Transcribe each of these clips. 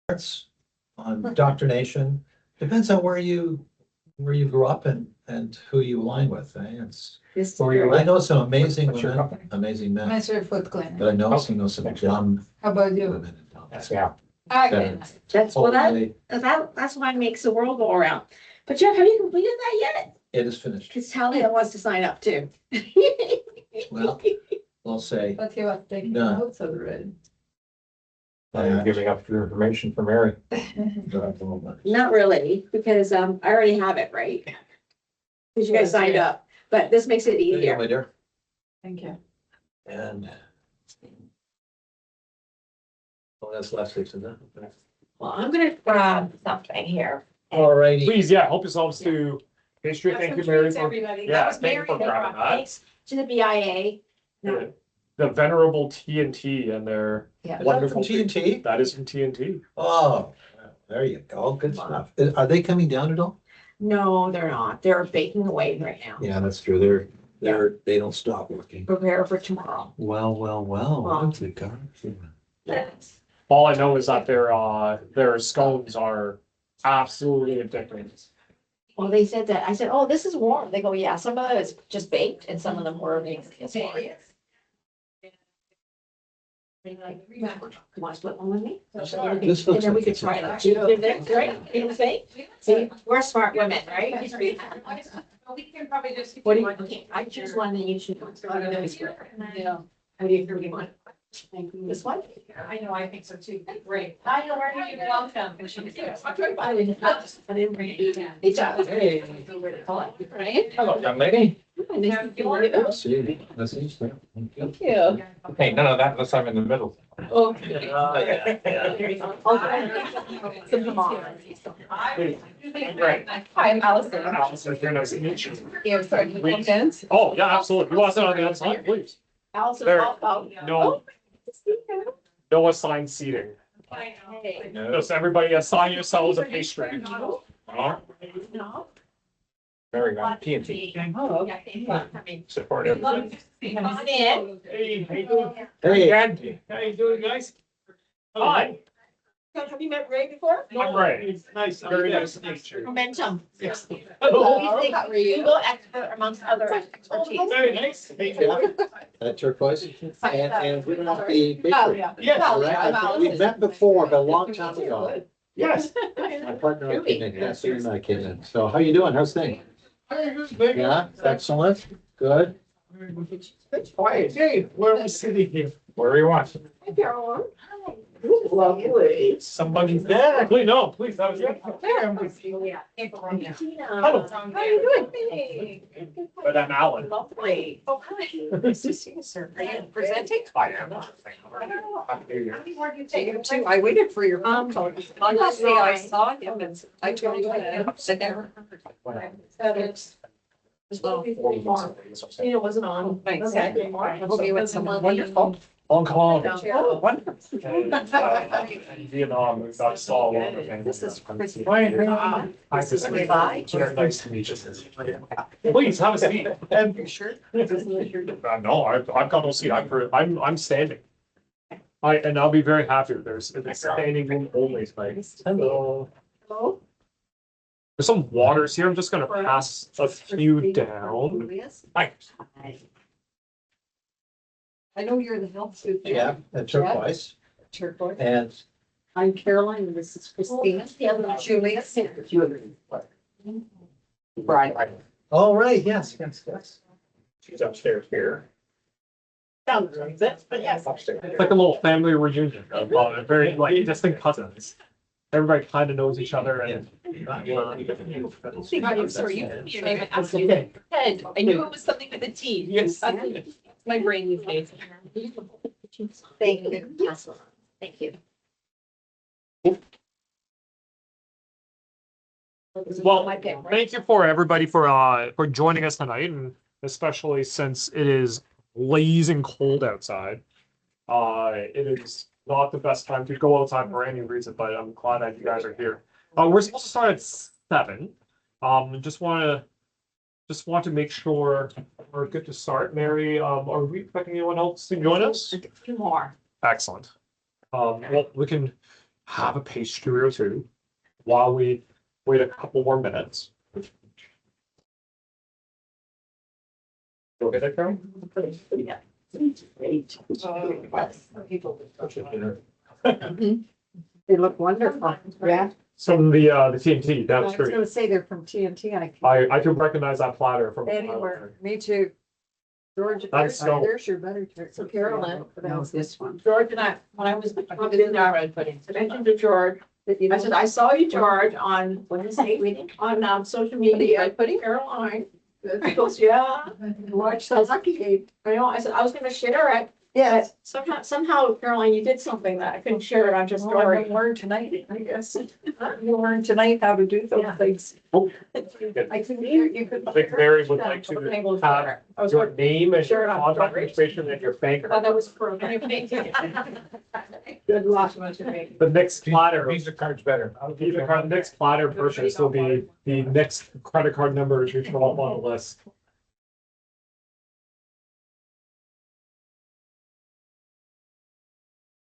arts, on indoctrination. Depends on where you grew up and who you align with. It's, This I know some amazing What's your women, company? amazing men, Master Foot Cleaner. but I know some dumb How about you? women. and dumb men. Yeah. Okay. That's what Hopefully, that's why it makes the world go around. But Jeff, have you completed that yet? it is finished. Because Talia wants to sign up too. Well, I'll say, But you have taken No. notes already. I'm giving up your information for Mary. Not really, because I already have it, right? Because you guys signed up, but this makes it there you go, easier. my dear. Thank you. And. Oh, that's last week's, isn't it? Well, I'm gonna grab something here. All righty. Please, yeah, help yourselves to history. Thank you, Mary, for Everybody. yeah, thank you for grabbing that. Thanks to the BIA. No, the venerable TNT and their Yeah. Is that wonderful from TNT? That is from TNT. Oh, there you go. Good stuff. Are they coming down at all? no, they're not. They're baking away right now. Yeah, that's true. They don't stop working. Prepare for tomorrow. Well. Well. What's it got? Yes. All I know is that their scones are absolutely addicting. Well, they said that. I said, "Oh, this is warm." They go, "Yeah, some of it is just baked, and some of them were made as warm." You want to split one with me? This And looks then we like could it's try a- it. Right? You see? See, we're smart women, right? We can probably just. What do you want? I choose one and you choose one. Yeah. How do you want? This one? I know, I think so too. Great. I know where you welcome. I didn't bring it. Hey, John. Hey. Right? Hello, young lady. Let's see. Thank you. Okay, none of that unless I'm in the middle. Okay. There you go. Some mom. Great. Hi, I'm Allison. Allison, very nice to meet you. Yeah, sorry, you Please. want Oh, yeah, absolutely. You want to sit on the outside, please? Allison, There. oh. No assigned seating. Hey. Just everybody assign yourselves a pastry. Oh, No. very good. TNT. Oh, okay. Support everybody. Come on in. Hey, how you doing? Hey. Andy. How you doing, guys? Hi, Have you met Ray before? I'm Ray. Nice. Very nice to meet you. Momentum. Hello. Google expert amongst other expertise. Very nice to meet you. Turquoise. And we don't have the Oh, bakery. yeah. Yes. All right, I think we've met before, but a long time ago. Yes. My partner came in, Nancy and I came in. So how you doing? How's things? Yeah, excellent, good. Quiet. Hey, where are we sitting here? Where are you watching? Hi, Carol. Lovely. Somebody's there. Please, no, please, that was you. Yeah. Hello. How are you doing? But I'm Alan. Lovely. Oh, hi. Nice to see you, sir. Are you presenting? I am. You too. I waited for your phone call. Honestly, I saw him and I told you that. I never heard. It wasn't on. Thanks. Okay. I hope you went somewhere Wonderful. Hong Kong. Oh, Wonderful. Vietnam, we got saw a lot of things. This is pretty. Hi, this is Bye. very nice to meet you. Please have a seat. And You sure? no, I've got no seat. I'm standing. And I'll be very happy. There's a standing room only tonight. Hello. Hello? There's some waters here. I'm just gonna pass a few down. Hi. I know you're the health food. Yeah, and turquoise. Turquoise. And I'm Caroline and this is Christina. The other one. Julia. Brian. all right, yes. She's upstairs here. Sounds like it, but yes. Upstairs. It's like a little family reunion of very like distant cousins. Everybody kind of knows each other and. I'm sorry, you put your name as Okay. Ted. I knew it was something with a T. Yes. My brain these days. Thank you. Yes. Thank you. Well, My pick, right? thank you for everybody for joining us tonight, and especially since it is blazing cold outside. It is not the best time to go outside for any reason, but I'm glad that you guys are here. We're supposed to start at 7. Just want to make sure we're good to start. Mary, are we expecting anyone else to join us? A few more. Excellent. Well, we can have a pastry or two while we wait a couple more minutes. Go get it, Carol? Yeah. They look wonderful. Yeah. Some of the TNT down I the was street. gonna say they're from TNT. I can recognize that platter from Anywhere. Me too. George, That's so- there's your butter tart. So Carolyn. No, this one. George and I, when I was in Dartmouth, I mentioned to George, I said, I saw you, George, on, what is it, on, social media, putting Caroline. He goes, yeah, Watch the hockey game. I know, I said, I was gonna share it, Yes. but somehow, Caroline, you did something that I couldn't share it on your I'm story. gonna learn tonight, I guess. You learn tonight how to do those Yeah. things. Oh. I think you could. I think Mary would like to have I was your going, name and Sure, your I'm contact sorry. information and your bank. oh, that was for. Good luck. The next platter, Visa card's better. the next platter purchase will be the next credit card numbers you show up on the list.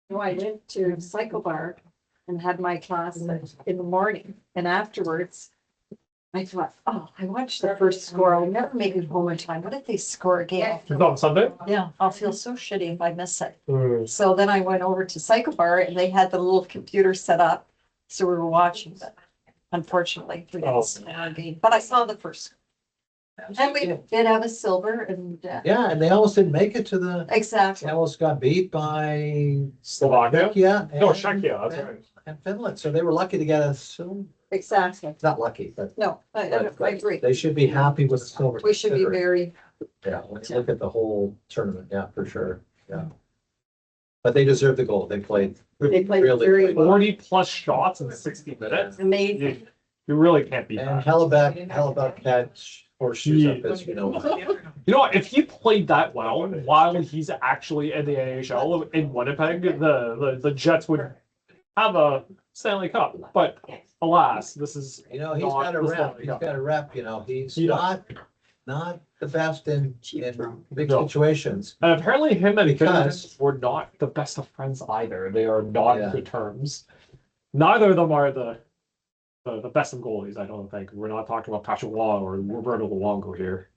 No, I went to Cycle Bar and had my class in the morning, and afterwards I thought, oh, I watched the first score. I'll never make it home in time. What if they score again? Is it on Sunday? Yeah, I'll feel so shitty if I miss it. Mm. So then I went over to Cycle Bar and they had the little computer set up. So we were watching, but unfortunately we Oh. didn't see our game, but I saw the first. And we did have a silver and, Yeah, and they almost didn't make it to the, exactly. they almost got beat by Slovakia? Czechia. No, and- Czechia, that's right. And Finland, so they were lucky to get a silver, Exactly. not lucky, but. No, I agree. They should be happy with silver. We should be considering. very, Yeah, when you look at the whole tournament, yeah, for sure, yeah. But they deserve the goal, they played. They played really very played well. 40 plus shots in 60 minutes. amazing. You really can't beat And that. Hellebuck had horseshoes up his, You know what? If he played that well while he's actually in the AHL in Winnipeg, the Jets would have a Stanley Cup. But alas, this is he's got a rep, he's He not the best in big No. situations. and apparently him and Because- Vincent were not the best of friends either. They are not Yeah. on good terms. Neither of them are the best of goalies, I don't think. We're not talking about Patrick Waugh or Roberto Luongo here.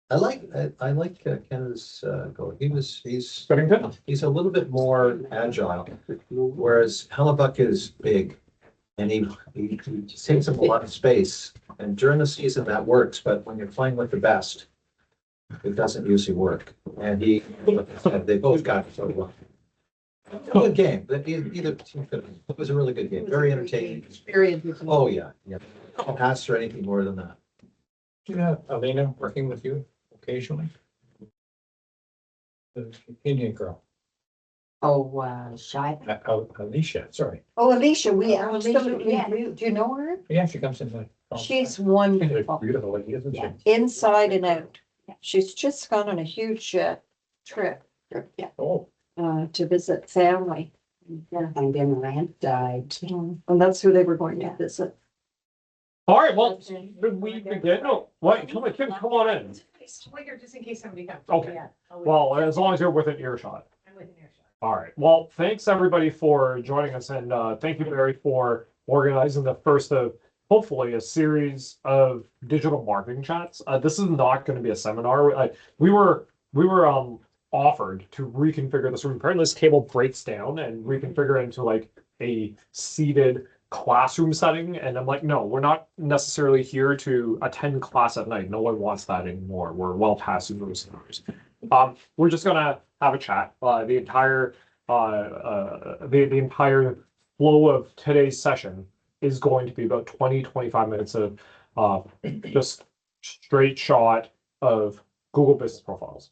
I like Canada's goal, he's Bennington? a little bit more agile, whereas Hellebuck is big. And he takes up a lot of space, and during the season that works, but when you're playing with the best, it doesn't usually work. And they both got so well. Good game, but either team could, it was a really good game, very entertaining. Experience. Oh, yeah, yeah. Don't ask for anything more than that. You have Elena working with you occasionally? The Indian girl, Oh, Shy. Alicia, sorry. Oh, Alicia, we Oh, absolutely Alicia, do. Do you know her? Yeah, she comes in like. She's She's a wonderful, beautiful lady, isn't she? Yeah. inside and out. She's just gone on a huge trip Yeah. Oh, to visit family. Yeah. And then Rand died. And that's who they were going to visit. All right, well, should we begin? No, what? Come on, Kim, come on in. Wait here, just in case somebody comes. Okay. Yeah. Well, as long as you're within earshot. I'm with an earshot. All right. Well, thanks everybody for joining us, and thank you, Barry, for organizing the first of hopefully a series of digital marketing chats. This is not going to be a seminar. We were offered to reconfigure this room. Apparently, this table breaks down and reconfigure it into like a seated classroom setting, and I'm like, no, we're not necessarily here to attend class at night. No one wants that anymore. We're well past those scenarios. We're just gonna have a chat. The entire flow of today's session is going to be about 20-25 minutes of just straight shot of Google business profiles.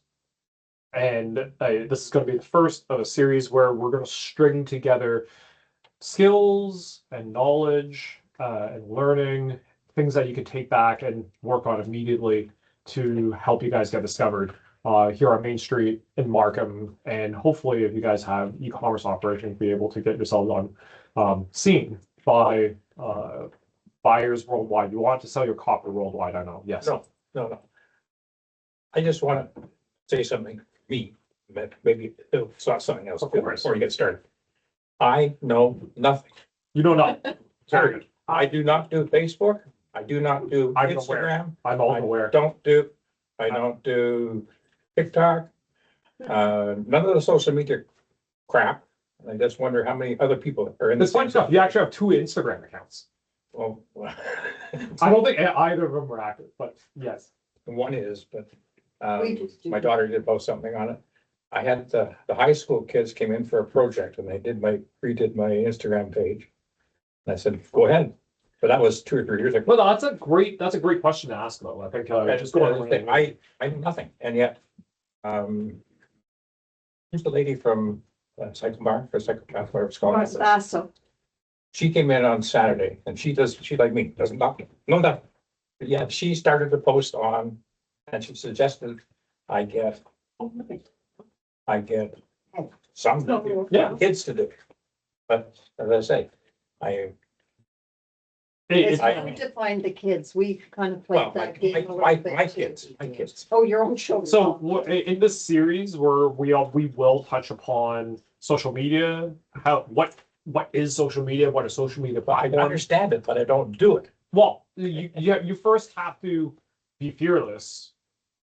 And this is going to be the first of a series where we're going to string together skills and knowledge and learning, things that you can take back and work on immediately to help you guys get discovered here on Main Street in Markham. And hopefully, if you guys have e-commerce operations, be able to get yourselves on seen by buyers worldwide. You want to sell your copper worldwide, I know. Yes. no. I just want to say something, me, but maybe it's not something else Of course. before you get started. I know nothing. You don't know. Very good. I do not do Facebook. I do not do I'm aware. Instagram. I'm all aware. I don't do TikTok. None of the social media crap. I just wonder how many other people are in It's this. funny stuff. You actually have 2 Instagram accounts. Well, I don't think either of them were active, but yes. one is, but We just do- my daughter did post something on it. I had the high school kids came in for a project and they redid my Instagram page. And I said, go ahead. But that was 2 or 3 years ago. Well, that's a great question to ask though. I think just going around. I knew nothing, and yet, who's the lady from Cycle Bar, for Psychopath, whatever it's called? So, She came in on Saturday, and she like me, doesn't know nothing. But yeah, she started to post on, and she suggested I get some Yeah. kids to do. But as I say, it's I- hard to find the kids. We kind of well, played that game a little bit. my too. kids. Oh, your own children. So in this series, where we will touch upon social media, what is social media, what are social media I platforms? understand it, but I don't do it. Well, you first have to be fearless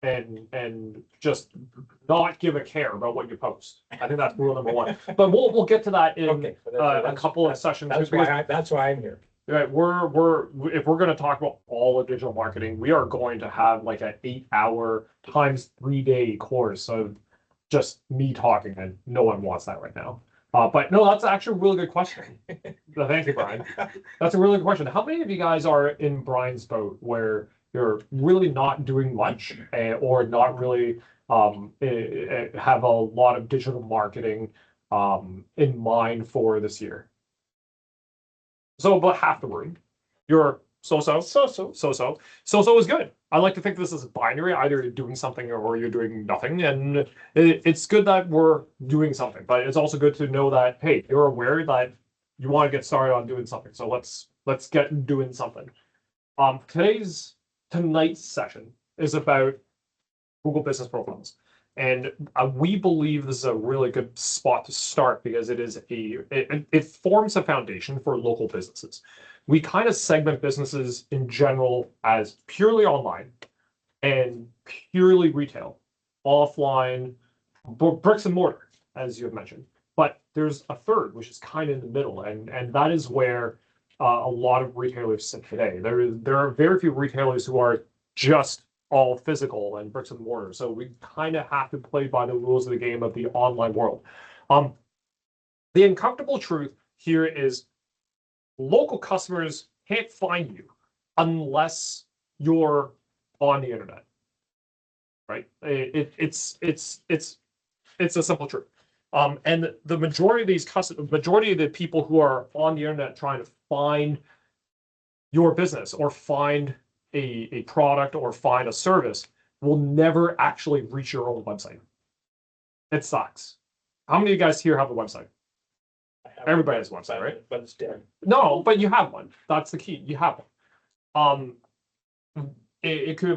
and just not give a care about what you post. I think that's rule number 1. But we'll get to that in Okay. but a that's- couple of sessions. That's why I'm here. Right, if we're going to talk about all of digital marketing, we are going to have like an 8-hour times 3-day course of just me talking, and no one wants that right now. But no, that's actually a really good question. So thank you, Brian. That's a really good question. How many of you guys are in Brian's boat where you're really not doing much or not really have a lot of digital marketing in mind for this year? So about half the room. You're so-so is good. I like to think this is binary. Either you're doing something or you're doing nothing. And it's good that we're doing something, but it's also good to know that, hey, you're aware that you want to get started on doing something. So let's get doing something. Tonight's session is about Google Business Profiles. And we believe this is a really good spot to start because it forms a foundation for local businesses. We kind of segment businesses in general as purely online and purely retail, offline, bricks and mortar, as you have mentioned. But there's a third, which is kind of in the middle, and that is where a lot of retailers sit today. There are very few retailers who are just all physical and bricks and mortar. So we kind of have to play by the rules of the game of the online world. The uncomfortable truth here is local customers can't find you unless you're on the internet, right? It's a simple truth. And the majority of the people who are on the internet trying to find your business or find a product or find a service will never actually reach your own website. It sucks. How many of you guys here have a website? Everybody has a website, right? But it's dead. No, but you have one. That's the key. You have one. It could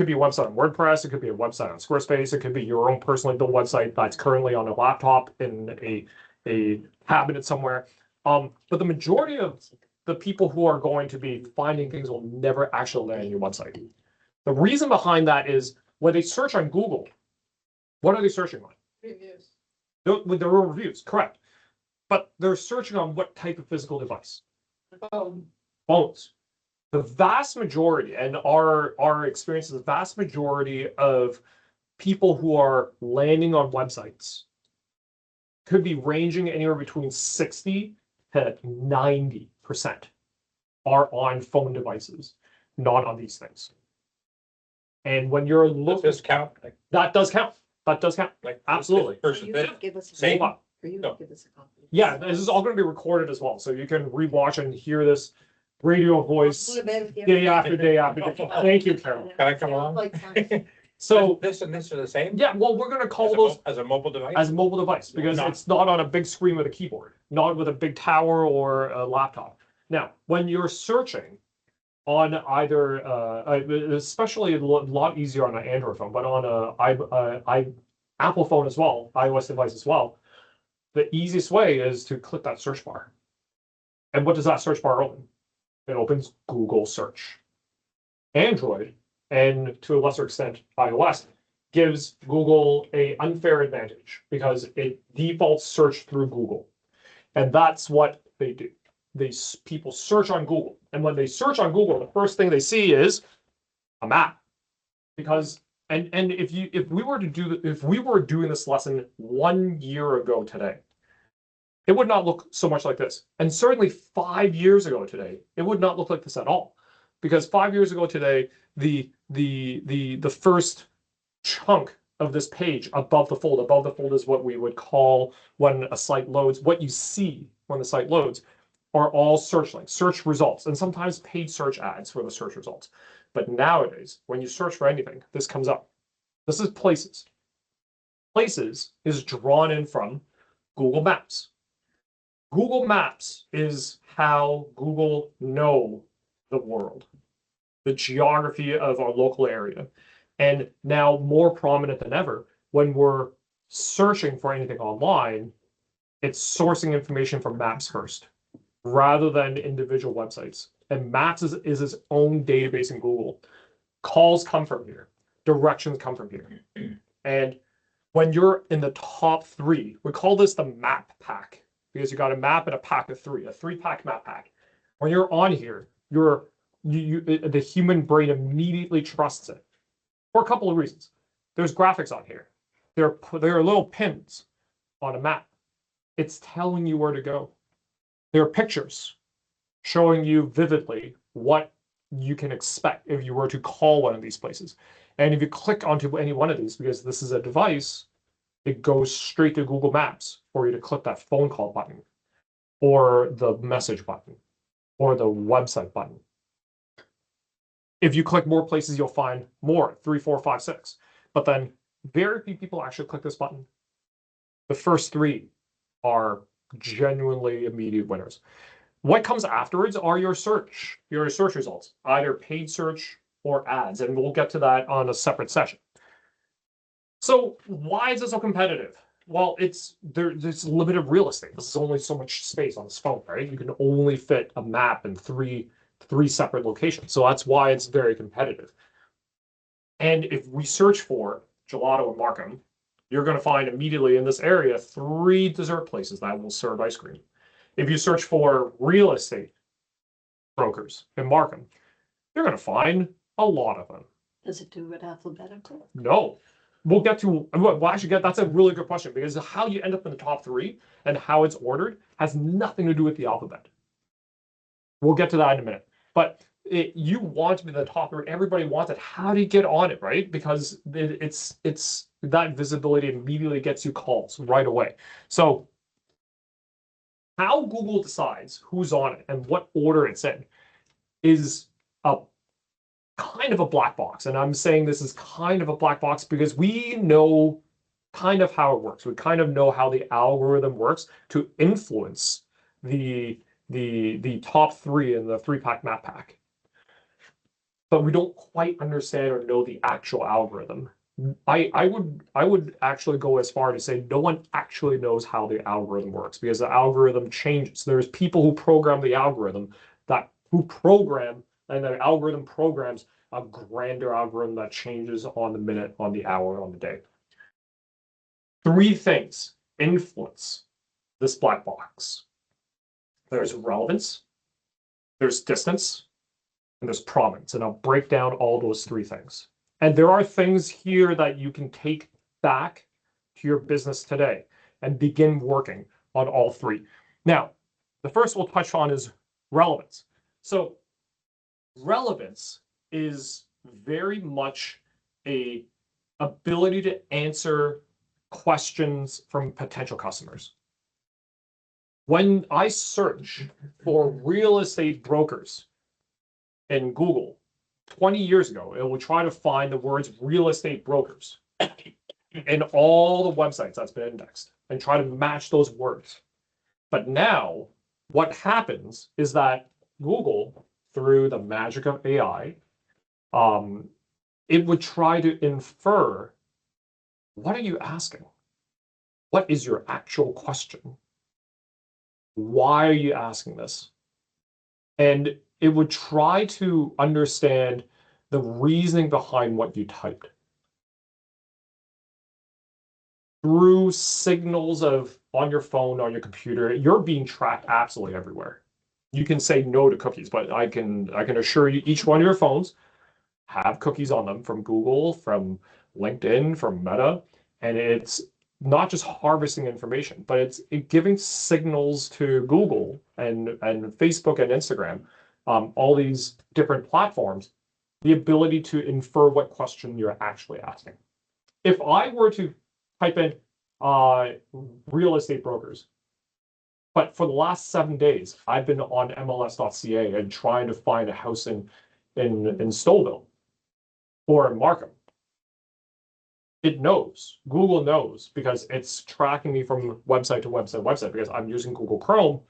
be a website on WordPress. It could be a website on Squarespace. It could be your own personally built website that's currently on a laptop in a cabinet somewhere. But the majority of the people who are going to be finding things will never actually land on your website. The reason behind that is when they search on Google, what are they searching on? Reviews. There are reviews, correct. But they're searching on what type of physical device? Phones. The vast majority, and our experience is the vast majority of people who are landing on websites could be ranging anywhere between 60 to 90% are on phone devices, not on these things. And when you're Does looking, this count? Like, that does count. That does count. like Absolutely. For Person you bid. to give us a Same. copy. For you No. to give us a copy. Yeah, this is all going to be recorded as well, so you can rewatch and hear this radio voice day after day after day. Thank you, Carol. Can I come along? So, This and this are the same? yeah, well, we're going to call those As a mobile device? as a mobile device because Not- it's not on a big screen with a keyboard, not with a big tower or a laptop. Now, when you're searching on either, especially a lot easier on an Android phone, but on a Apple phone as well, iOS device as well, the easiest way is to click that search bar. And what does that search bar open? It opens Google search. Android, and to a lesser extent iOS, gives Google a unfair advantage because it defaults search through Google. And that's what they do. People search on Google. And when they search on Google, the first thing they see is a map. Because if we were doing this lesson 1 year ago today, it would not look so much like this. And certainly 5 years ago today, it would not look like this at all. Because 5 years ago today, the first chunk of this page above the fold is what we would call when a site loads, what you see when the site loads are all search links, search results, and sometimes paid search ads for the search results. But nowadays, when you search for anything, this comes up. This is places. Places is drawn in from Google Maps. Google Maps is how Google know the world, the geography of our local area. And now more prominent than ever, when we're searching for anything online, it's sourcing information from maps first, rather than individual websites. And maps is its own database in Google. Calls come from here. Directions come from here. And when you're in the top 3, we call this the map pack, because you got a map and a pack of 3, a 3-pack map pack. When you're on here, the human brain immediately trusts it for a couple of reasons. There's graphics on here. There are little pins on a map. It's telling you where to go. There are pictures showing you vividly what you can expect if you were to call one of these places. And if you click onto any one of these, because this is a device, it goes straight to Google Maps for you to click that phone call button, or the message button, or the website button. If you click more places, you'll find more, 3, 4, 5, 6. But then very few people actually click this button. The first 3 are genuinely immediate winners. What comes afterwards are your search results, either paid search or ads, and we'll get to that on a separate session. So why is it so competitive? Well, there's limited real estate. This is only so much space on this phone, right? You can only fit a map in three separate locations. So that's why it's very competitive. And if we search for gelato in Markham, you're going to find immediately in this area 3 dessert places that will serve ice cream. If you search for real estate brokers in Markham, you're going to find a lot of them. Does it do it alphabetical? No. We'll get to, well, actually, that's a really good question, because how you end up in the top 3 and how it's ordered has nothing to do with the alphabet. We'll get to that in a minute. But you want to be the top 3. Everybody wants it. How do you get on it, right? Because it's that visibility immediately gets you calls right away. So how Google decides who's on it and what order it's in is a kind of a black box. And I'm saying this is kind of a black box because we know kind of how it works. We kind of know how the algorithm works to influence the top 3 in the 3-pack map pack. But we don't quite understand or know the actual algorithm. I would actually go as far to say no one actually knows how the algorithm works, because the algorithm changes. There's people who program the algorithm and the algorithm programs a grander algorithm that changes on the minute, on the hour, on the day. 3 things influence this black box. There's relevance, there's distance, and there's prominence. And I'll break down all those 3 things. And there are things here that you can take back to your business today and begin working on all 3. Now, the first we'll touch on is relevance. So relevance is very much a ability to answer questions from potential customers. When I search for real estate brokers in Google 20 years ago, it will try to find the words real estate brokers in all the websites that's been indexed and try to match those words. But now what happens is that Google, through the magic of AI, it would try to infer, what are you asking? what is your actual question? Why are you asking this? And it would try to understand the reasoning behind what you typed. Through signals of on your phone, on your computer, you're being tracked absolutely everywhere. You can say no to cookies, but I can assure you each one of your phones have cookies on them from Google, from LinkedIn, from Meta, and it's not just harvesting information, but it's giving signals to Google and Facebook and Instagram, all these different platforms, the ability to infer what question you're actually asking. If I were to type in real estate brokers, but for the last 7 days, I've been on MLS.ca and trying to find a house in Stouffville or Markham. It knows, Google knows, because it's tracking me from website to website because I'm using Google Chrome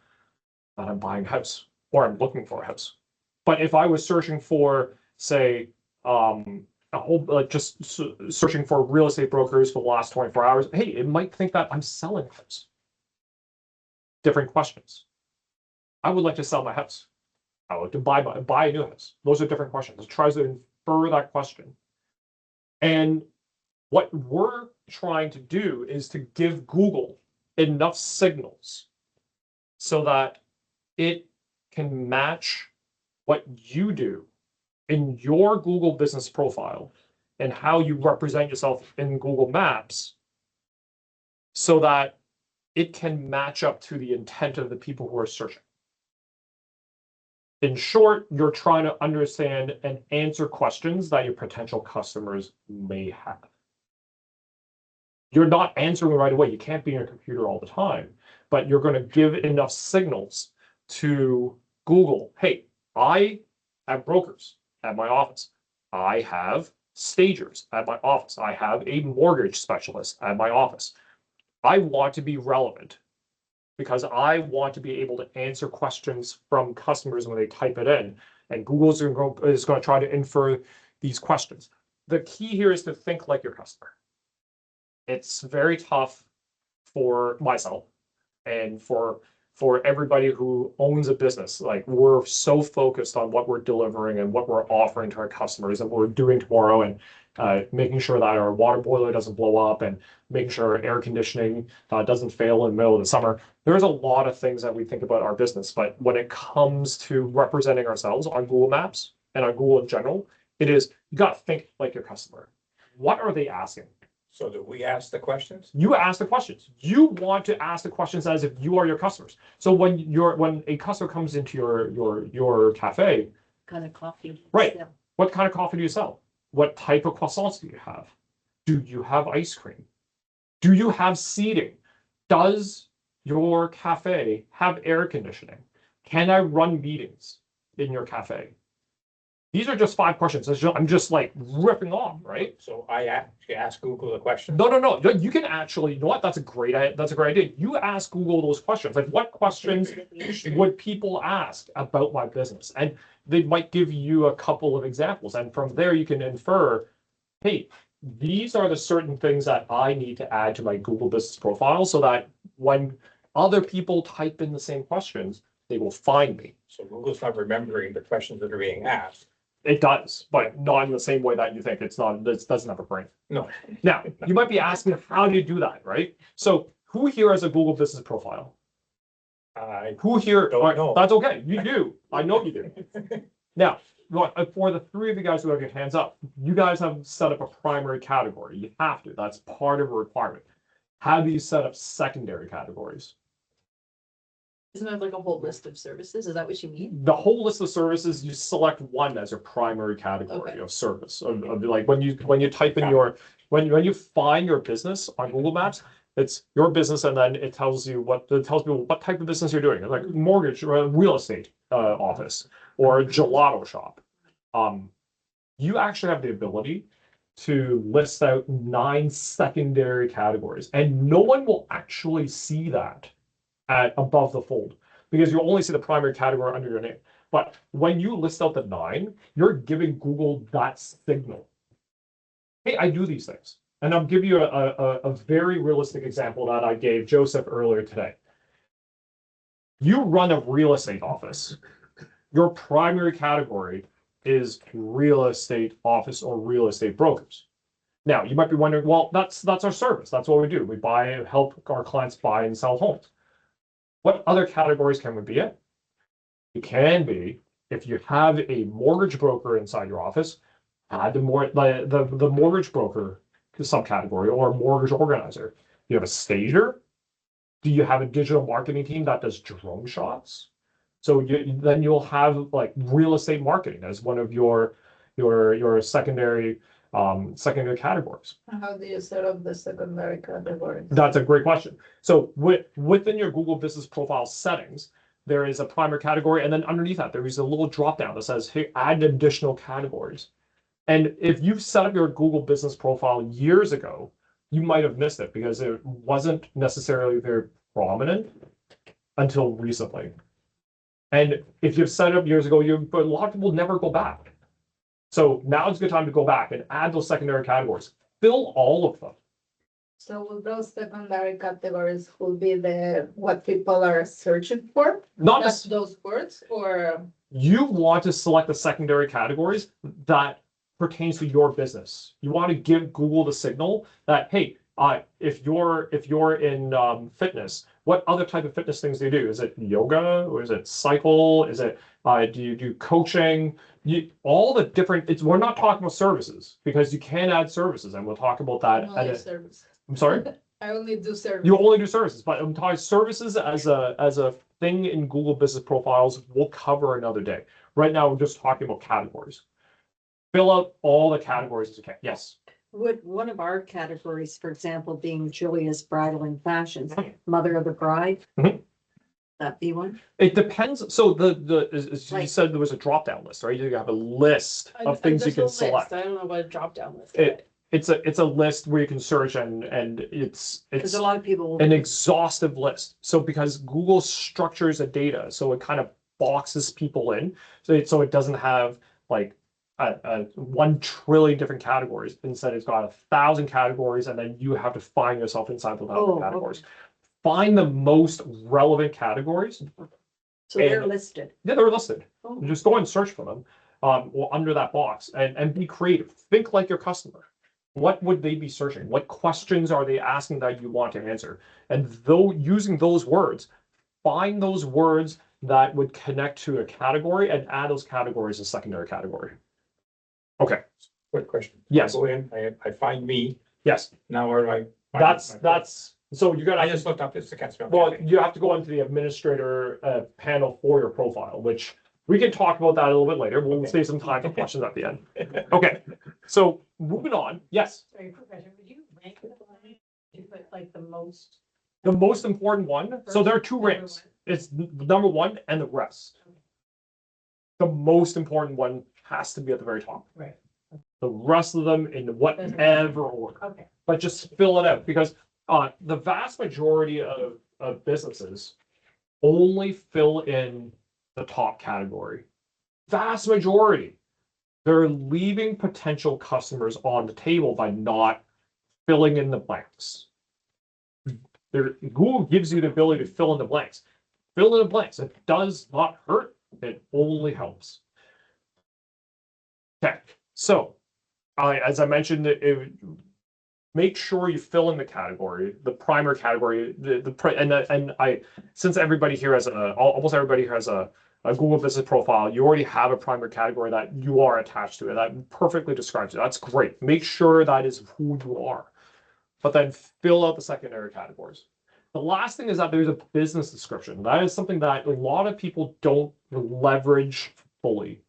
and I'm buying a house or I'm looking for a house. But if I was searching for, say, a whole just searching for real estate brokers for the last 24 hours, hey, it might think that I'm selling a house. Different questions. I would like to sell my house. I would like to buy a new house. Those are different questions. It tries to infer that question. And what we're trying to do is to give Google enough signals so that it can match what you do in your Google business profile and how you represent yourself in Google Maps so that it can match up to the intent of the people who are searching. In short, you're trying to understand and answer questions that your potential customers may have. You're not answering right away. You can't be on your computer all the time, but you're going to give enough signals to Google. Hey, I have brokers at my office. I have stagers at my office. I have a mortgage specialist at my office. I want to be relevant because I want to be able to answer questions from customers when they type it in. And Google is going to try to infer these questions. The key here is to think like your customer. It's very tough for myself and for everybody who owns a business. Like, we're so focused on what we're delivering and what we're offering to our customers and what we're doing tomorrow, and making sure that our water boiler doesn't blow up and making sure our air conditioning doesn't fail in the middle of the summer. There's a lot of things that we think about our business, but when it comes to representing ourselves on Google Maps and on Google in general, it is, you got to think like your customer. What are they asking? So do we ask the questions? You ask the questions. You want to ask the questions as if you are your customers. So when a customer comes into your cafe, Kind of coffee. right? What kind of coffee do you sell? What type of croissants do you have? Do you have ice cream? Do you have seating? Does your cafe have air conditioning? Can I run meetings in your cafe? These are just 5 questions. I'm just like ripping off, right? So I actually ask Google the question. No. You can actually, you know what? That's a great idea. You ask Google those questions. Like, what questions would people ask about my business? And they might give you a couple of examples. And from there, you can infer, hey, these are the certain things that I need to add to my Google business profile so that when other people type in the same questions, they will find me. So Google's not remembering the questions that are being asked. It does, but not in the same way that you think. It doesn't have a brain. No. Now, you might be asking, how do you do that, right? So who here has a Google business profile? Who here? Don't know. That's okay. You do. I know you do. Now, for the 3 of you guys who have your hands up, you guys have set up a primary category. You have to. That's part of a requirement. How do you set up secondary categories? Isn't it like a whole list of services? Is that what you mean? The whole list of services, you select one as your primary category Okay. of service. Of like when you type in when you find your business on Google Maps, it's your business, and then it tells people what type of business you're doing, like mortgage or real estate office or a gelato shop. You actually have the ability to list out 9 secondary categories, and no one will actually see that at above the fold, because you only see the primary category under your name. But when you list out the 9, you're giving Google that signal. Hey, I do these things. And I'll give you a very realistic example that I gave Joseph earlier today. You run a real estate office. Your primary category is real estate office or real estate brokers. Now, you might be wondering, well, that's our service. That's what we do. We help our clients buy and sell homes. What other categories can we be in? You can be, if you have a mortgage broker inside your office, add the mortgage broker subcategory or mortgage organizer. You have a stager. Do you have a digital marketing team that does drone shots? So then you'll have like real estate marketing as one of your secondary categories. How do you set up the secondary categories? That's a great question. So within your Google Business Profile settings, there is a primary category, and then underneath that, there is a little drop down that says, hey, add additional categories. And if you've set up your Google Business Profile years ago, you might have missed it because it wasn't necessarily very prominent until recently. And if you've set it up years ago, but a lot of people never go back. So now it's a good time to go back and add those secondary categories. Fill all of them. So will those secondary categories will be what people are searching for? Not Just those words or? You want to select the secondary categories that pertains to your business. You want to give Google the signal that, hey, if you're in fitness, what other type of fitness things do you do? Is it yoga or is it cycle? Is it do you do coaching? All the different. We're not talking about services because you can add services, and we'll talk about that. Service. I'm sorry. I only do service. You only do services, but I'm talking services as a thing in Google Business Profiles. We'll cover another day. Right now, we're just talking about categories. Fill out all the categories as you can. Yes. Would one of our categories, for example, being Julia's Bridal and Fashions, Mother of the Bride? Mhm. That be one? It depends. So as you Like- said, there was a drop down list, right? You have a list of things you can select. I don't know what a drop down list. It's a list where you can search and it's Because a lot of people. an exhaustive list. So because Google structures the data, so it kind of boxes people in. So it doesn't have like 1 trillion different categories. Instead, it's got 1,000 categories, and then you have to find yourself inside the 1,000 categories. Okay. Find the most relevant categories. So they're listed. Yeah, they're listed. Oh. You just go and search for them, or under that box, and be creative. Think like your customer. What would they be searching? What questions are they asking that you want to answer? And though using those words, find those words that would connect to a category and add those categories as secondary category. Okay. Quick question. Yes. I go in, I find me, Yes. now where do I? That's so you I got. just looked up, it's the catch. Well, you have to go into the administrator panel for your profile, which we can talk about that a little bit later. We'll save some time for questions at the end. Okay, so moving on. Yes, Sorry, Professor, would you rank the line? You put like the most. the most important one. So there are two ranks. It's number one and the rest. The most important one has to be at the very top. Right. The rest of them in whatever order. Okay. But just fill it out because the vast majority of businesses only fill in the top category. Vast majority. They're leaving potential customers on the table by not filling in the blanks. Google gives you the ability to fill in the blanks. Fill in the blanks. It does not hurt. It only helps. Okay, so as I mentioned, make sure you fill in the category, the primary category, since everybody here has almost everybody here has a Google Business Profile, you already have a primary category that you are attached to it. That perfectly describes it. That's great. Make sure that is who you are, but then fill out the secondary categories. The last thing is that there's a business description. That is something that a lot of people don't leverage fully.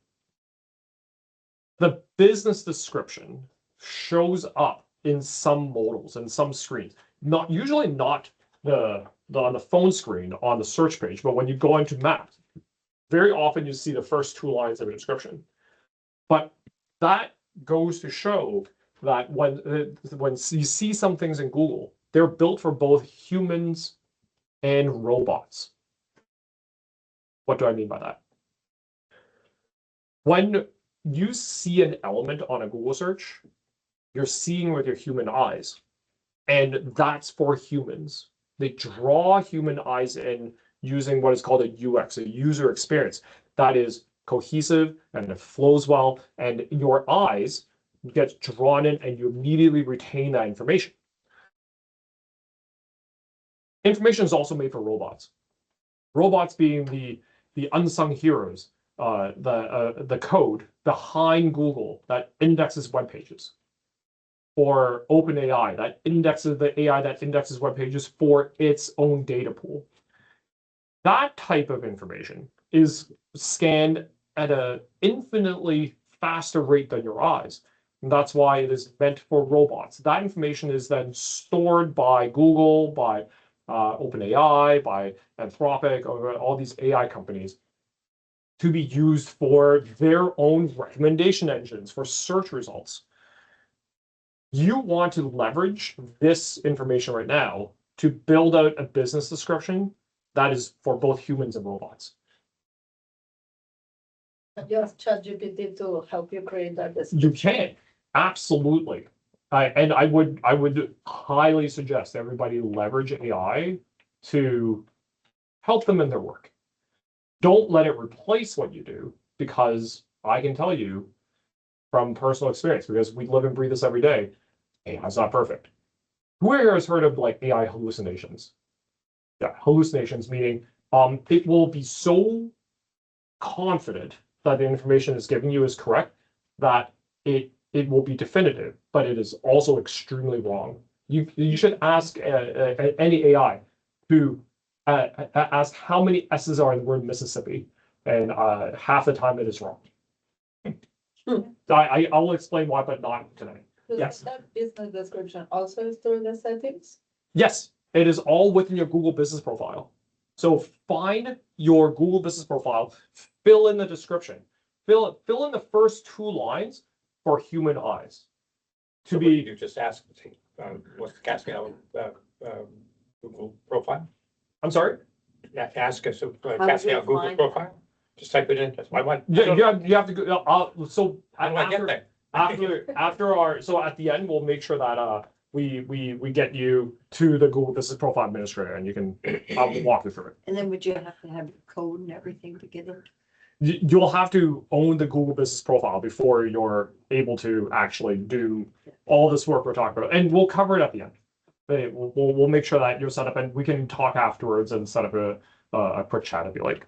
The business description shows up in some modals and some screens. Usually not on the phone screen on the search page, but when you go into Maps, very often you see the first 2 lines of a description. But that goes to show that when you see some things in Google, they're built for both humans and robots. What do I mean by that? When you see an element on a Google search, you're seeing with your human eyes. And that's for humans. They draw human eyes in using what is called a UX, a user experience, that is cohesive and it flows well, and your eyes get drawn in and you immediately retain that information. Information is also made for robots. Robots being the unsung heroes, the code behind Google that indexes web pages, or OpenAI that indexes the AI that indexes web pages for its own data pool. That type of information is scanned at an infinitely faster rate than your eyes. And that's why it is meant for robots. That information is then stored by Google, by OpenAI, by Anthropic, or all these AI companies to be used for their own recommendation engines, for search results. You want to leverage this information right now to build out a business description that is for both humans and robots. Just ChatGPT to help you create that. You can, absolutely. And I would highly suggest everybody leverage AI to help them in their work. Don't let it replace what you do, because I can tell you from personal experience, because we live and breathe this every day, AI is not perfect. Who here has heard of like AI hallucinations? Yeah, hallucinations meaning it will be so confident that the information it's giving you is correct that it will be definitive, but it is also extremely wrong. You should ask any AI to ask how many S's are in the word Mississippi, and half the time it is wrong. I'll explain why, but not today. Yes. That business description also is through the settings? Yes, it is all within your Google business profile. So find your Google business profile, fill in the description, fill in the first 2 lines for human eyes. So what do you just ask, what's the casting out Google profile? I'm sorry? Yeah, ask us, would casting you out Google find profile? Just type it in. I want. You have to go. So How do I get there? after our, so at the end we'll make sure that we get you to the Google Business Profile Administrator, and you can I'll walk you through it. And then would you have to have your code and everything to get it? You'll have to own the Google Business Profile before you're able to actually do all this work we're talking about, and we'll cover it at the end. We'll make sure that you're set up, and we can talk afterwards and set up a quick chat if you like.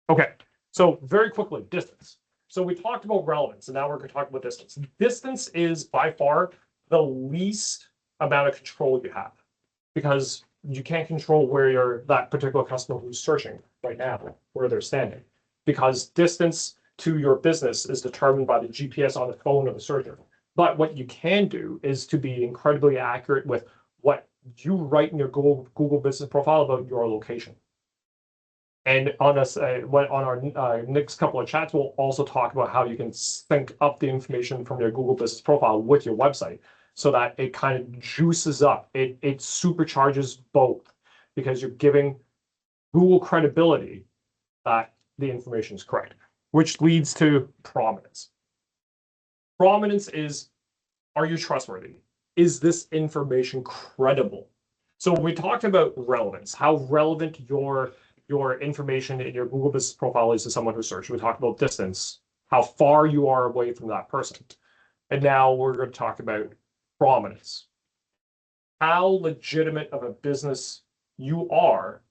Okay, so very quickly, distance. So we talked about relevance, and now we're going to talk about distance. Distance is by far the least amount of control you have, because you can't control where that particular customer who's searching right now, where they're standing, because distance to your business is determined by the GPS on the phone of the searcher. But what you can do is to be incredibly accurate with what you write in your Google Business Profile about your location. And on our next couple of chats, we'll also talk about how you can sync up the information from your Google Business Profile with your website, so that it kind of juices up. It supercharges both, because you're giving Google credibility that the information is correct, which leads to prominence. Prominence is, are you trustworthy? Is this information credible? So we talked about relevance, how relevant your information in your Google Business Profile is to someone who searched. We talked about distance, how far you are away from that person. And now we're going to talk about prominence. How legitimate of a business you are,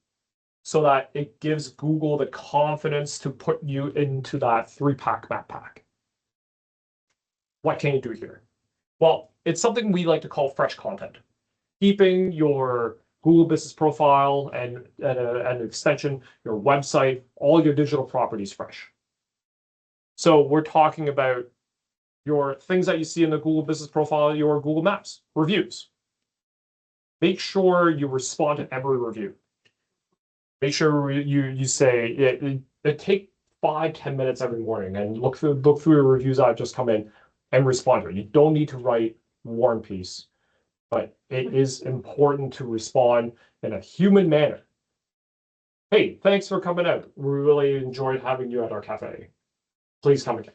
so that it gives Google the confidence to put you into that 3-pack backpack. What can you do here? Well, it's something we like to call fresh content. Keeping your Google Business Profile and an extension, your website, all your digital properties fresh. So we're talking about your things that you see in the Google Business Profile, your Google Maps, reviews. Make sure you respond to every review. Make sure you say it take 5-10 minutes every morning and look through your reviews that have just come in and respond to it. You don't need to write War and Peace, but it is important to respond in a human manner. Hey, thanks for coming out. We really enjoyed having you at our cafe. Please come again.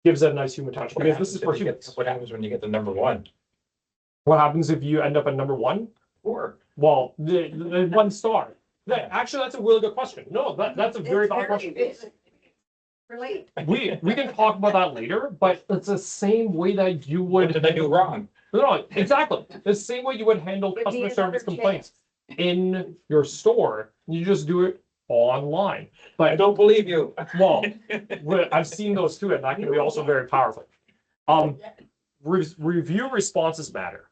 gives it a nice human touch. Because this is for humans. What happens when you get the number one? What happens if you end up at number one? Four. Well, the 1 star. Actually, that's a really good question. No, that's a very valid question. Relate. We can talk about that later, but it's the same way that you What would. did I do wrong? No, exactly. The same way you would handle Give me customer another service chance. complaints in your store. You just do it online. I But don't believe you. well, I've seen those too, and that can be also very powerful. Review responses matter.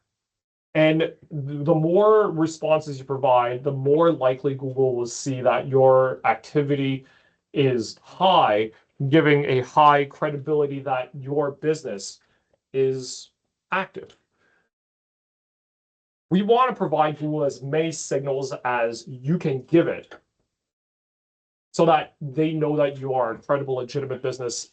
And the more responses you provide, the more likely Google will see that your activity is high, giving a high credibility that your business is active. We want to provide Google as many signals as you can give it so that they know that you are a credible, legitimate business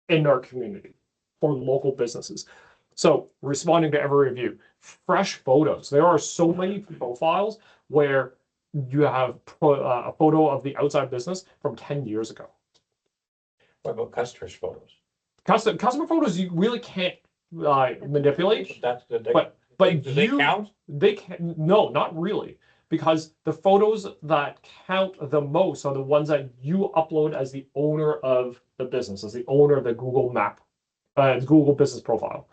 in our community for local businesses. So responding to every review, fresh photos. There are so many profiles where you have a photo of the outside business from 10 years ago. What about customers' photos? Customer photos you really can't manipulate, That's the. but Do they count? They can no, not really, because the photos that count the most are the ones that you upload as the owner of the business, as the owner of the Google map, Google business profile.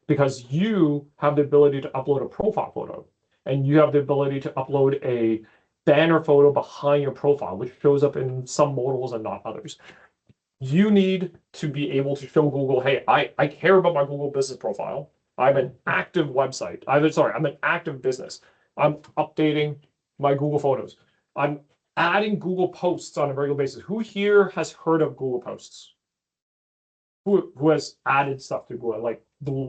Because you have the ability to upload a profile photo and you have the ability to upload a banner photo behind your profile, which shows up in some modals and not others. You need to be able to show Google, hey, I care about my Google business profile. I'm an active website. I'm an active business. I'm updating my Google photos. I'm adding Google posts on a regular basis. Who here has heard of Google posts? Who has added stuff to Google, like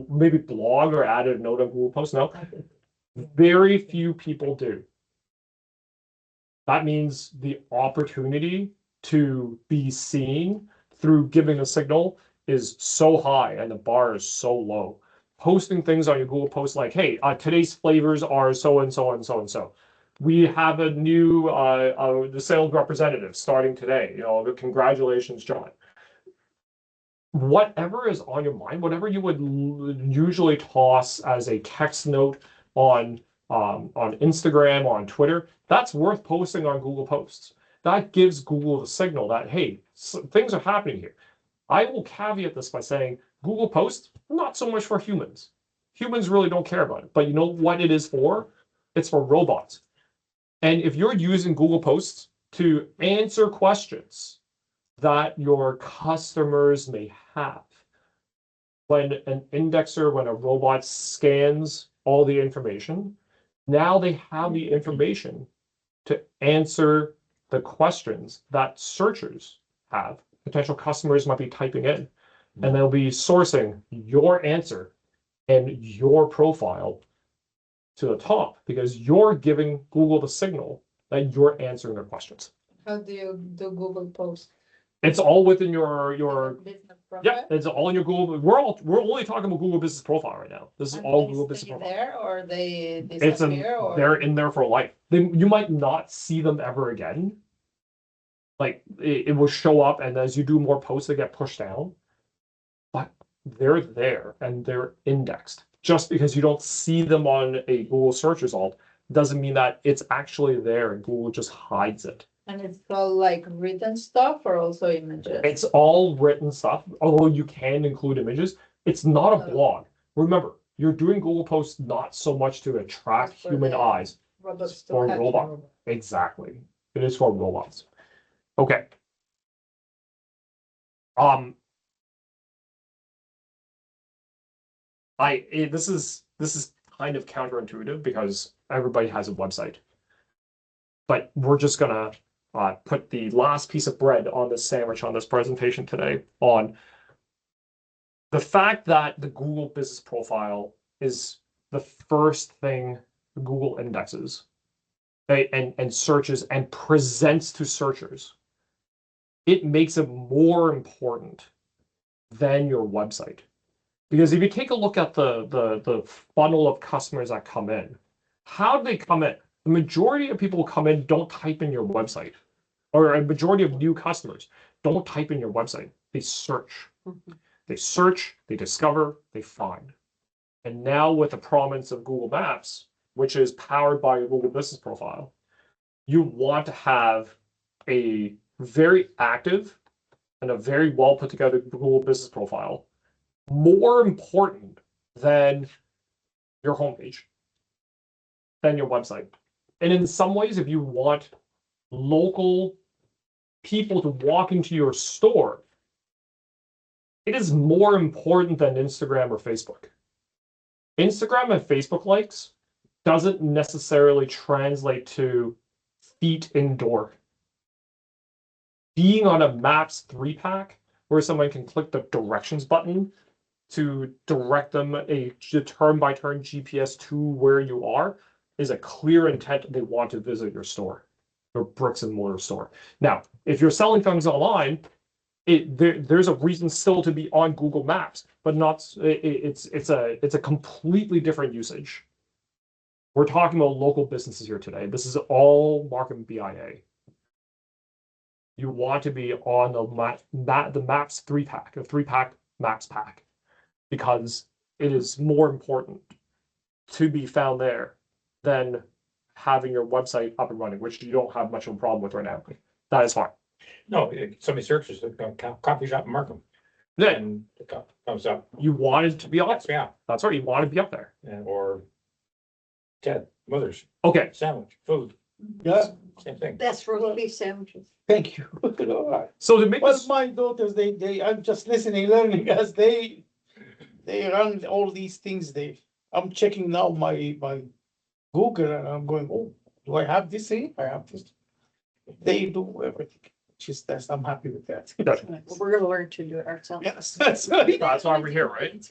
maybe blog or added a note on Google Posts? No, very few people do. That means the opportunity to be seen through giving a signal is so high and the bar is so low. Posting things on your Google Posts like, hey, today's flavors are so and so and so and so. We have a new the sales representative starting today. Congratulations, John. Whatever is on your mind, whatever you would usually toss as a text note on Instagram or on Twitter, that's worth posting on Google Posts. That gives Google the signal that, hey, things are happening here. I will caveat this by saying Google Posts, not so much for humans. Humans really don't care about it. But you know what it is for? It's for robots. And if you're using Google Posts to answer questions that your customers may have, when an indexer, when a robot scans all the information, now they have the information to answer the questions that searchers have. Potential customers might be typing in, and they'll be sourcing your answer and your profile to the top because you're giving Google the signal that you're answering their questions. How do you do Google Post? It's all within your Business profile? yeah, it's all in your Google. We're only talking about Google Business Profile right now. This is And all they Google Business stay Profile. there or they It's disappear or? they're in there for life. You might not see them ever again. Like it will show up, and as you do more posts, they get pushed down. But they're there and they're indexed. Just because you don't see them on a Google search result doesn't mean that it's actually there and Google just hides it. And it's all like written stuff or also images? It's all written stuff, although you can include images. It's not a blog. Remember, you're doing Google Posts not so much to attract For human the eyes. Robots to for catch robot. robot. Exactly. It is for robots. Okay. This is kind of counterintuitive because everybody has a website. But we're just gonna put the last piece of bread on this sandwich on this presentation today on the fact that the Google Business Profile is the first thing Google indexes and searches and presents to searchers. It makes it more important than your website. Because if you take a look at the funnel of customers that come in, how do they come in? The majority of people who come in don't type in your website. or a majority of new customers don't type in your website. They search. They search, they discover, they find. And now with the prominence of Google Maps, which is powered by your Google Business Profile, you want to have a very active and a very well put together Google Business Profile, more important than your homepage, than your website. And in some ways, if you want local people to walk into your store, it is more important than Instagram or Facebook. Instagram and Facebook likes doesn't necessarily translate to feet indoor. Being on a Maps 3-pack where someone can click the directions button to direct them a turn-by-turn GPS to where you are is a clear intent they want to visit your store, your bricks and mortar store. Now, if you're selling things online, there's a reason still to be on Google Maps, but not it's a completely different usage. We're talking about local businesses here today. This is all Markham BIA. You want to be on the Maps 3-pack, the 3-pack Maps pack, because it is more important to be found there than having your website up and running, which you don't have much of a problem with right now. That is fine. No, somebody searches coffee shop in Markham Then and it comes up. you wanted to be up. That's me out. That's right. You want to be up there. Or Ted, Mother's, Okay. sandwich, food, Yeah, same thing. Best roast beef sandwiches. thank you. All right. So to make Well, this, my daughters, I'm just listening, learning as they run all these things. I'm checking now my Google and I'm going, oh, do I have this here? I have this. They do everything. Just that I'm happy with that. Gotcha. Well, we're gonna learn to do it ourselves. Yes, that's right. that's why we're here, right?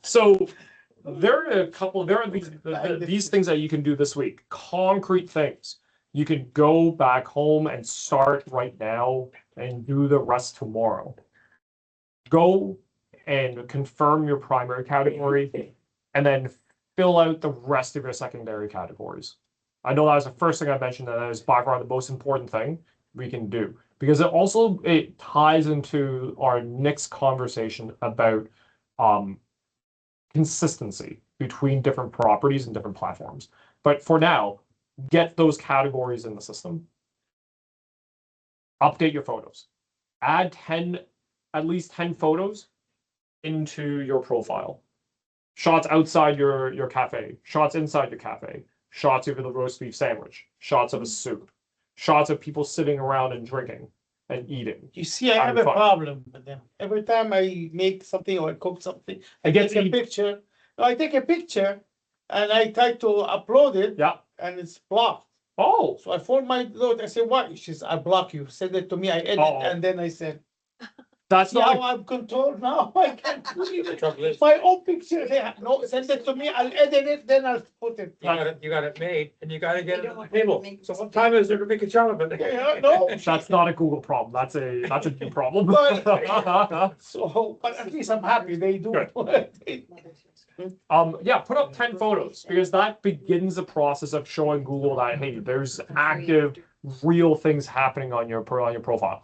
So there are these things that you can do this week, concrete things. You can go back home and start right now and do the rest tomorrow. Go and confirm your primary category and then fill out the rest of your secondary categories. I know that was the first thing I mentioned, and that is by far the most important thing we can do, because it ties into our next conversation about consistency between different properties and different platforms. But for now, get those categories in the system. Update your photos. Add at least 10 photos into your profile. Shots outside your cafe, shots inside your cafe, shots of the roast beef sandwich, shots of a soup, shots of people sitting around and drinking and eating. You see, I have a problem with them. Every time I make something or I cook something, I take a picture. No, I take a picture and I try to upload it. Yeah. And it's blocked. Oh, So I phoned my daughter. I said, "Why?" She said, "I block you." Send it to me. I edit, Oh. and then I said, that's "See how not, I'm controlled now? I can't believe The it. trouble is, My own picture. No, send it to me. I'll edit it. Then I'll put it." you got it made and you gotta get it You on don't the table. want to make So what time is there to make a job of it? Yeah, no. that's not a Google problem. That's a new problem. So, but at least I'm happy they do. Yeah, put up 10 photos, because that begins the process of showing Google that, hey, there's active, real things happening on your profile.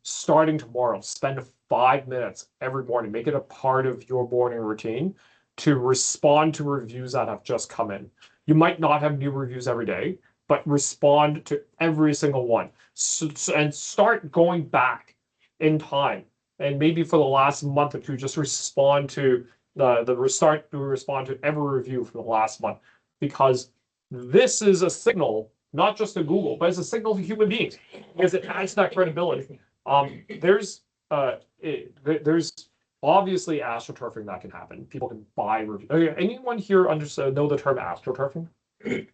Starting tomorrow, spend 5 minutes every morning, make it a part of your morning routine to respond to reviews that have just come in. You might not have new reviews every day, but respond to every single one. And start going back in time. And maybe for the last month or two, just respond to respond to every review for the last month, because this is a signal, not just to Google, but it's a signal to human beings, because it adds that credibility. There's obviously astroturfing that can happen. People can buy reviews. Anyone here know the term astroturfing?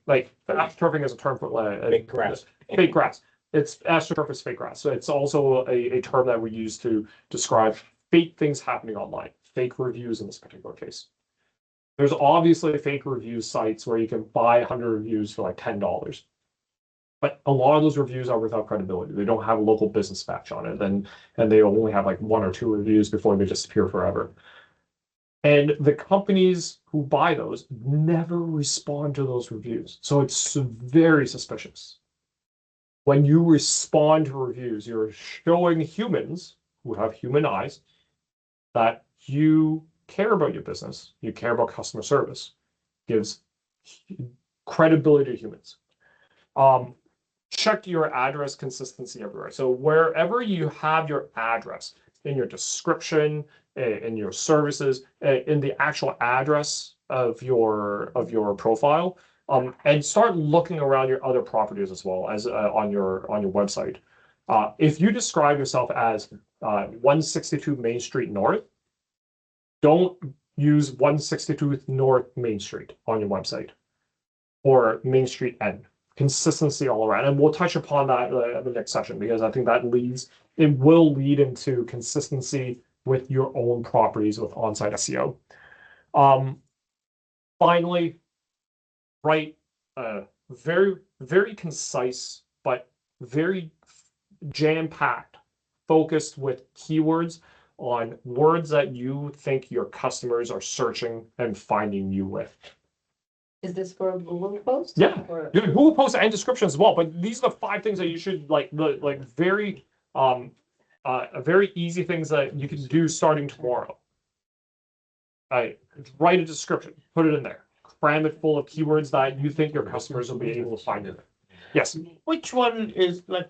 Like, astroturfing is a term for Fake grass. Fake grass. It's astroturf is fake grass. So it's also a term that we use to describe fake things happening online, fake reviews in this particular case. There's obviously fake review sites where you can buy 100 reviews for like $10. But a lot of those reviews are without credibility. They don't have a local business badge on it, and they only have like 1 or 2 reviews before they disappear forever. And the companies who buy those never respond to those reviews. So it's very suspicious. when you respond to reviews, you're showing humans who have human eyes that you care about your business, you care about customer service, gives credibility to humans. Check your address consistency everywhere. So wherever you have your address, in your description, in your services, in the actual address of your profile, and start looking around your other properties as well as on your website. If you describe yourself as 162 Main Street North, don't use 162 North Main Street on your website or Main Street N. Consistency all around, and we'll touch upon that in the next session because I think it will lead into consistency with your own properties with on-site SEO. Finally, write very, very concise but very jam-packed, focused with keywords on words that you think your customers are searching and finding you with. Is this for a Google post? Yeah. Or- Yeah, Google posts and descriptions as well, but these are the 5 things that you should very very easy things that you can do starting tomorrow. Write a description, put it in there, cram it full of keywords that you think your customers will be able to find in it. Yes. Which one is like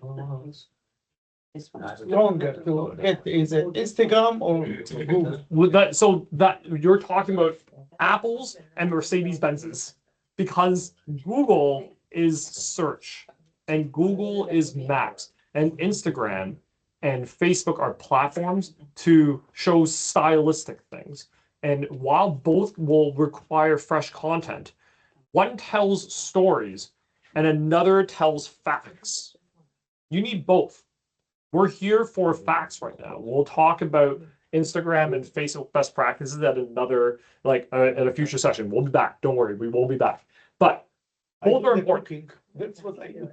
This one's stronger to it? Is it Instagram or Google? With that, so that you're talking about Apples and Mercedes Benzes, because Google is search and Google is maps and Instagram and Facebook are platforms to show stylistic things. And while both will require fresh content, one tells stories and another tells facts. You need both. We're here for facts right now. We'll talk about Instagram and Facebook best practices at another, at a future session. We'll be back. Don't worry, we will be back. But both are important. That's what I do.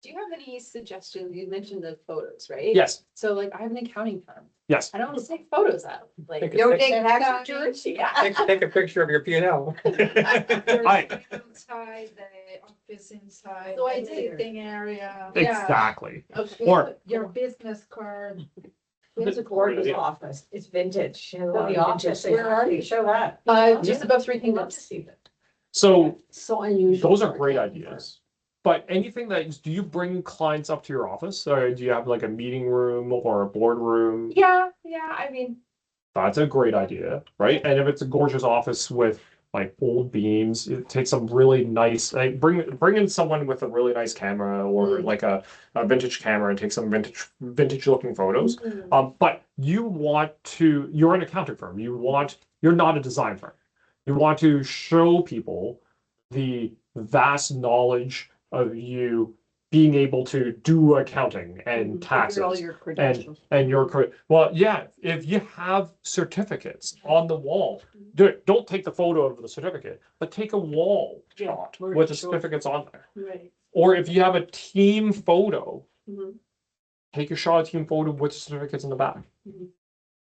Do you have any suggestions? You mentioned the photos, right? Yes, So like, I have an accounting firm. yes. I don't want to take photos out. Like, Take a Don't pic- take tax returns? yeah. take a picture of your P and L. Hi. Outside, the office inside. So I the did. Sitting area. Exactly. Okay. Or Your business card. It's a gorgeous office. It's vintage. The office, where are you? Show that. Just above Three Kingdoms. so So unusual. those are great ideas. But anything do you bring clients up to your office, or do you have like a meeting room or a boardroom? Yeah, I mean, That's a great idea, right? And if it's a gorgeous office with like old beams, it takes some really nice, bring in someone with a really nice camera or like a vintage camera and take some vintage looking photos. But you're an accounting firm. You're not a design firm. You want to show people the vast knowledge of you being able to do accounting and taxes. All your credentials. And well, yeah, if you have certificates on the wall, don't take the photo of the certificate, but take a wall shot with the certificates on there. right. Or if you have a team photo, Mhm. take a shot of team photo with certificates in the back. Mhm.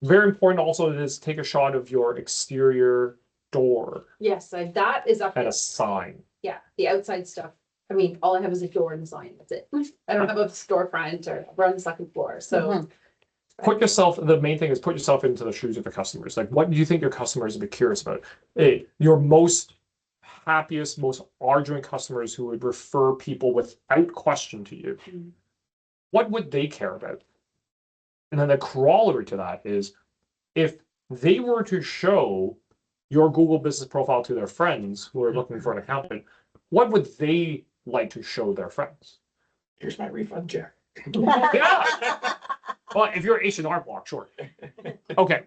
Very important also is take a shot of your exterior door Yes, that is up. and a sign. Yeah, the outside stuff. I mean, all I have is a door and a sign. That's it. I don't have a storefront or we're on the second floor. So The main thing is put yourself into the shoes of the customers. Like, what do you think your customers would be curious about? Hey, your most happiest, most arduous customers who would refer people without question to you. What would they care about? And then the corollary to that is if they were to show your Google business profile to their friends who are looking for an accountant, what would they like to show their friends? Here's my refund check. Yeah. Well, if you're H&R Block, sure. Okay.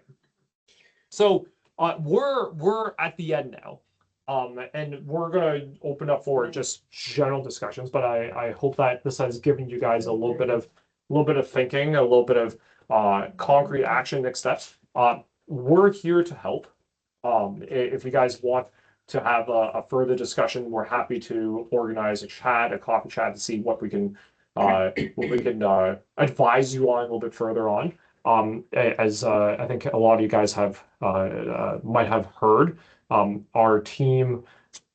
So we're at the end now. And we're gonna open up for just general discussions, but I hope that this has given you guys a little bit of thinking, a little bit of concrete action next steps. We're here to help. If you guys want to have a further discussion, we're happy to organize a coffee chat to see what we can advise you on a little bit further on. As I think a lot of you guys have might have heard, our team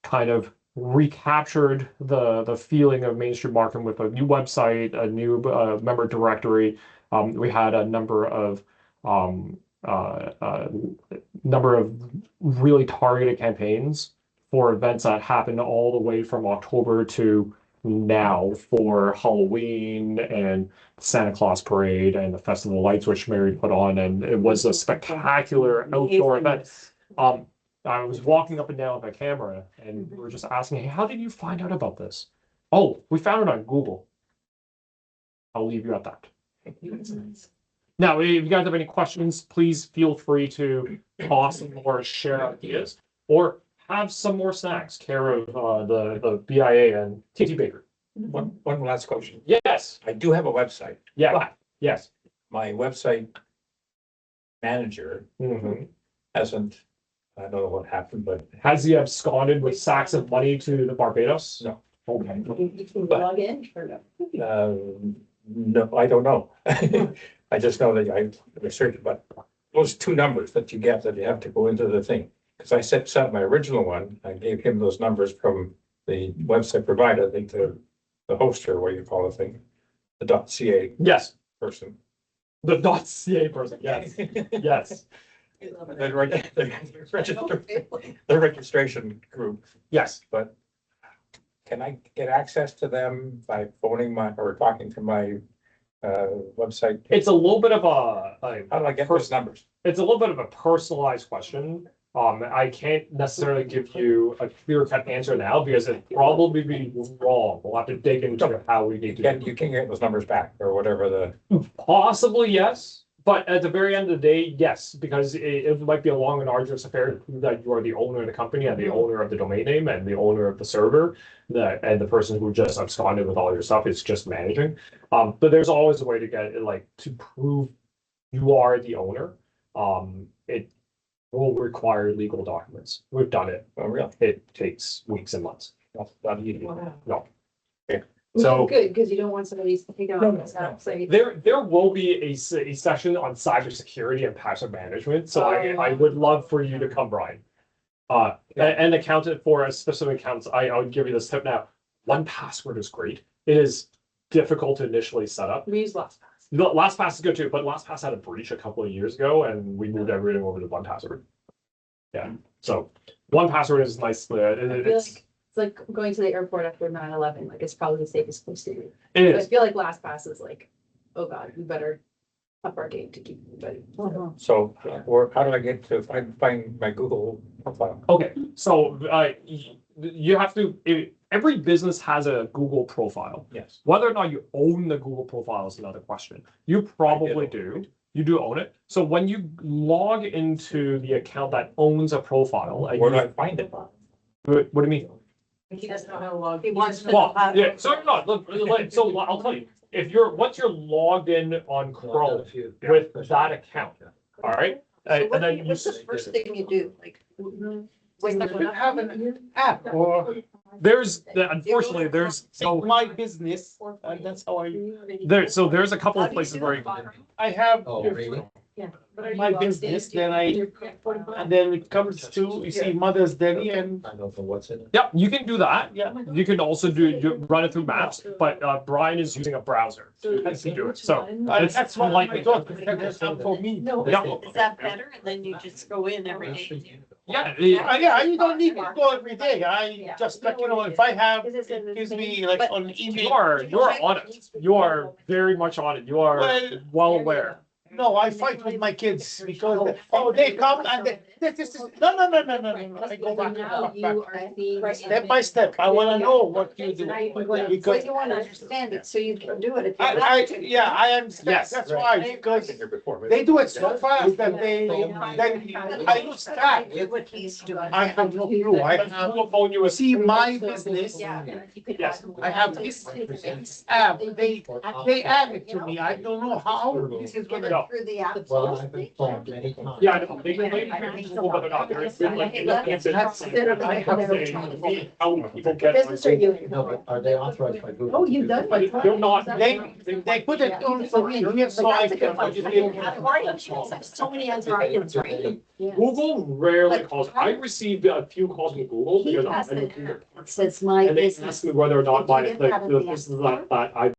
kind of recaptured the feeling of Main Street Markham with a new website, a new member directory. We had a um, number of really targeted campaigns for events that happened all the way from October to now for Halloween and Santa Claus Parade and the Festival of Lights, which Mary put on, and it was a spectacular outdoor event. I was walking up and down with my camera, and we were just asking, "Hey, how did you find out about this?" "Oh, we found it on Google." I'll leave you at that. Now, if you guys have any questions, please feel free to toss them or share ideas, or have some more snacks, care of the BIA and TT Baker. One last question. Yes, I do have a website. yeah, yes. My website manager Mhm. hasn't, I don't know what happened, but Has he absconded with sacks of money to the Barbados? No. Okay. You can log in or no? no, I don't know. I just know that I researched, but those two numbers that you get, that you have to go into the thing. Because I set up my original one, I gave him those numbers from the website provider, I think the hoster, what you call the thing, the .ca Yes, person. the .ca person, yes, yes, The registration group, yes. but can I get access to them by phoning or talking to my website? It's a little bit of How do I get those numbers? it's a little bit of a personalized question. I can't necessarily give you a clear-cut answer now because it'd probably be wrong. We'll have to dig into how we need to. You can get those numbers back or whatever Possibly, yes. But at the very end of the day, yes, because it might be a long and arduous affair to prove that you are the owner of the company and the owner of the domain name and the owner of the server, and the person who just absconded with all your stuff is just managing. But there's always a way to get it, like, to prove you are the owner. It will require legal documents. We've done it. Oh, really? It takes weeks and months. Not easy. No. Okay. So Good, because you don't want somebody to take out. there will be a session on cybersecurity and password management. So I would love for you to come, Brian. And account it for a specific accounts. I would give you this tip now. 1Password is great. It is difficult to initially set up. We use LastPass. LastPass is good too, but LastPass had a breach a couple of years ago, and we moved everything over to 1Password. Yeah, so 1Password is nice. It's like going to the airport after 9/11. Like it's probably the safest place to be. It I is. feel like LastPass is like, oh God, we better up our game to keep everybody. So, or how do I get to find my Google profile? Okay, so you have to. Every business has a Google profile. Yes. Whether or not you own the Google profile is another question. You probably do. You do own it. So when you log into the account that owns a profile, and Where do I find it? what do you mean? He doesn't know how to log. He wants to. Well, yeah. So no, look, so I'll tell you. If once you're logged in on Chrome with that account, all right, and then you What's the first thing you do? Like, When you have an app or unfortunately there's my business, and that's how there's a couple of places where you can. I have Oh, really? my business, then and then it comes to, you see, Mother's Deli, and I don't know what's in it. Yep, you can do that. yeah. You can also run it through Maps, but Brian is using a browser to do it. So it's That's what like my daughter has done for me. Yeah. is that better? And then you just go in every day. yeah, Yeah, you don't need to go every day. I just like, if I have, it gives me like on email. you're on it. You are very much on it. You are well aware. No, I fight with my kids because, they come and this is, no, I go back. Step by step, I wanna know what you do. Because But you want to understand it so you can do it if you have to. yeah, I understand, Yes. that's why, because Here before. they do it so fast that then I lose track. Do what he's doing. I have no clue, I have, We'll phone you with see my business, yes. I have this app, they add it to me, I don't know how this is gonna No. through the app. Well, I've been phoned many times. Yeah, I know. They control whether or not there's been like. I have How people get. Business or you? No, but are they authorized by Google? Oh, to you've do done that? it. They're not. They put it on for me here, so I can. So many answers, right? Google rarely calls. I received a few calls from Google He because has I'm. it. It says my And they business. asked me whether or not my, Did you like, get that at the the business Apple that I